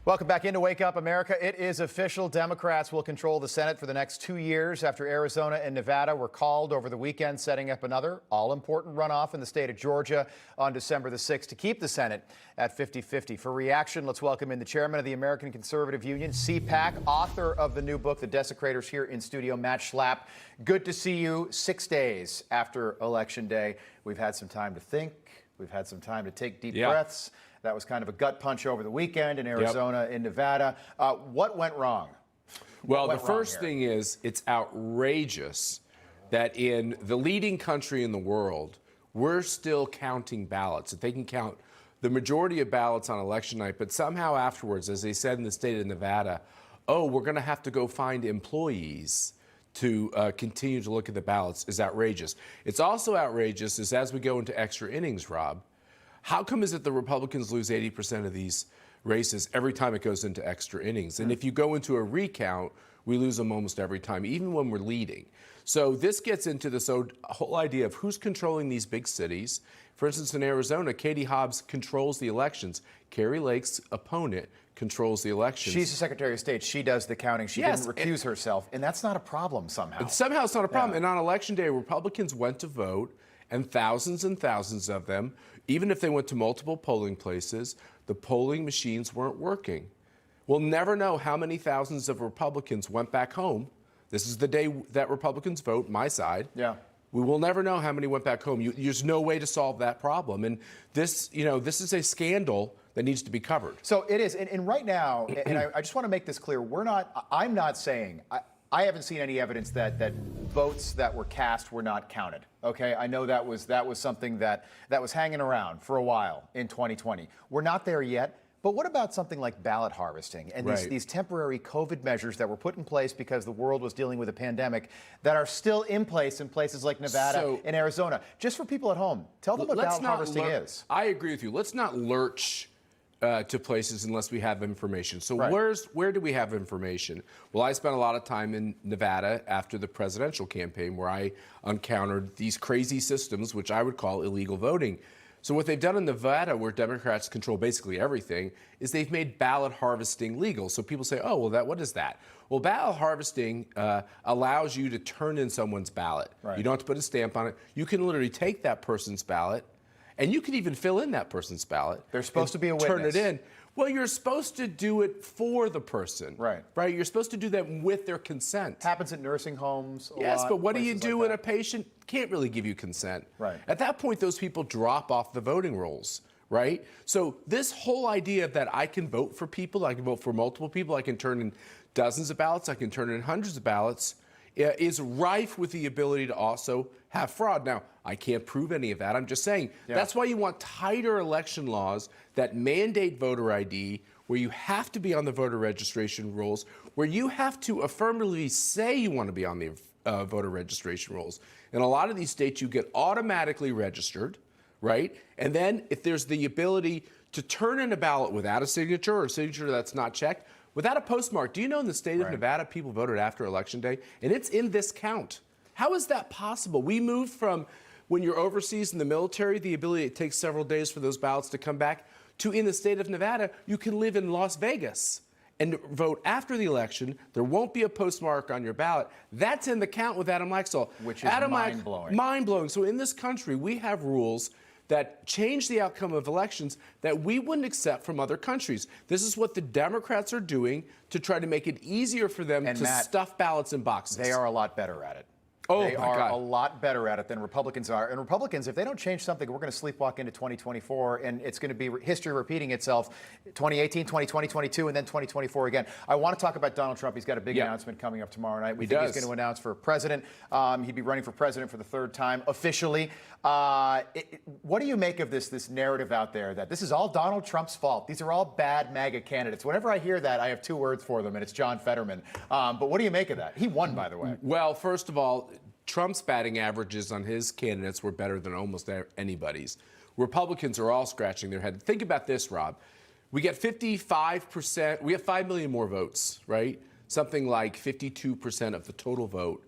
Welcome back into Wake Up America. It is official. Democrats will control the Senate for the next 2 years after Arizona and Nevada were called over the weekend, setting up another all-important runoff in the state of Georgia on December the 6th to keep the Senate at 50-50. For reaction, let's welcome in the chairman of the American Conservative Union, CPAC, author of the new book, The Desecrators, here in studio, Matt Schlapp. Good to see you 6 days after Election Day. We've had some time to think. We've had some time to take deep breaths. That was kind of a gut punch over the weekend in Arizona, in Nevada. What went wrong? Well, the first thing is it's outrageous that in the leading country in the world, we're still counting ballots. If they can count the majority of ballots on election night, but somehow afterwards, as they said in the state of Nevada, oh, we're going to have to go find employees to continue to look at the ballots, is outrageous. It's also outrageous is as we go into extra innings, Rob, how come is it the Republicans lose 80% of these races every time it goes into extra innings? And if you go into a recount, we lose them almost every time, even when we're leading. So this gets into this whole idea of who's controlling these big cities. For instance, in Arizona, Katie Hobbs controls the elections. Carrie Lake's opponent controls the elections. She's the Secretary of State. She does the counting. She didn't recuse herself. And that's not a problem somehow. Somehow it's not a problem. And on Election Day, Republicans went to vote, and thousands of them, even if they went to multiple polling places, the polling machines weren't working. We'll never know how many thousands of Republicans went back home. This is the day that Republicans vote, my side. Yeah. We will never know how many went back home. There's no way to solve that problem. And this, this is a scandal that needs to be covered. So it is. And right now, and I just want to make this clear, I'm not saying, I haven't seen any evidence that votes that were cast were not counted. Okay, I know that was something that was hanging around for a while in 2020. We're not there yet. But what about something like ballot harvesting and these temporary COVID measures that were put in place because the world was dealing with a pandemic that are still in place in places like Nevada and Arizona? Just for people at home, tell them what ballot harvesting is. I agree with you. Let's not lurch to places unless we have information. So where do we have information? Well, I spent a lot of time in Nevada after the presidential campaign where I encountered these crazy systems, which I would call illegal voting. So what they've done in Nevada, where Democrats control basically everything, is they've made ballot harvesting legal. So people say, oh, well, what is that? Well, ballot harvesting allows you to turn in someone's ballot. You don't have to put a stamp on it. You can literally take that person's ballot, and you can even fill in that person's ballot. There's supposed to be a witness. Turn it in. Well, you're supposed to do it for the person. Right. You're supposed to do that with their consent. Happens at nursing homes a lot, but what do you do when a patient can't really give you consent? At that point, those people drop off the voting rolls. So this whole idea that I can vote for people, I can vote for multiple people, I can turn in dozens of ballots, I can turn in hundreds of ballots, is rife with the ability to also have fraud. Now, I can't prove any of that. I'm just saying that's why you want tighter election laws that mandate voter ID, where you have to be on the voter registration rolls, where you have to affirmatively say you want to be on the voter registration rolls. In a lot of these states, you get automatically registered, and then if there's the ability to turn in a ballot without a signature or a signature that's not checked, without a postmark. Do you know in the state of Nevada, people voted after Election Day? And it's in this count. How is that possible? We moved from when you're overseas in the military, the ability it takes several days for those ballots to come back, to in the state of Nevada, you can live in Las Vegas and vote after the election. There won't be a postmark on your ballot. That's in the count with Adam Laxalt. Which is mind-blowing. Mind-blowing. So in this country, we have rules that change the outcome of elections that we wouldn't accept from other countries. This is what the Democrats are doing to try to make it easier for them to stuff ballots in boxes. They are a lot better at it. They are a lot better at it than Republicans are. And Republicans, if they don't change something, we're going to sleepwalk into 2024, and it's going to be history repeating itself 2018, 2020, 22, and then 2024 again. I want to talk about Donald Trump. He's got a big announcement coming up tomorrow night. We think he's going to announce for president. He'd be running for president for the third time officially. What do you make of this narrative out there that this is all Donald Trump's fault? These are all bad MAGA candidates. Whenever I hear that, I have two words for them, and it's John Fetterman. But what do you make of that? He won, by the way. Well, first of all, Trump's batting averages on his candidates were better than almost anybody's. Republicans are all scratching their head. Think about this, Rob. We get 55%, we have 5 million more votes, Something like 52% of the total vote.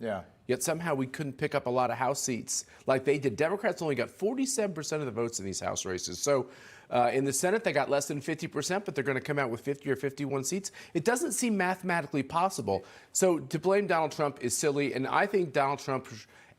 Yet somehow we couldn't pick up a lot of House seats like they did. Democrats only got 47% of the votes in these House races. So In the Senate, they got less than 50%, but they're going to come out with 50 or 51 seats. It doesn't seem mathematically possible. So to blame Donald Trump is silly, and I think Donald Trump,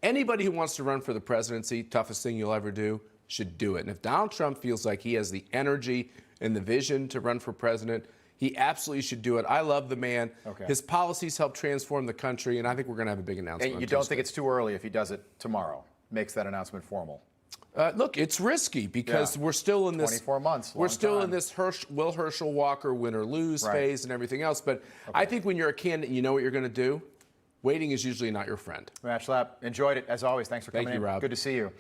anybody who wants to run for the presidency, toughest thing you'll ever do, should do it. And if Donald Trump feels like he has the energy and the vision to run for president, he absolutely should do it. I love the man. Okay. His policies help transform the country, and I think we're going to have a big announcement. And you don't think it's too early if he does it tomorrow, makes that announcement formal? Look, it's risky because we're still in this 24 months. We're still in this Will Herschel Walker win or lose phase and everything else. But I think when you're a candidate, you know what you're going to do. Waiting is usually not your friend. Matt Schlapp, enjoyed it as always. Thanks for coming in. Thank you, Rob. Good to see you.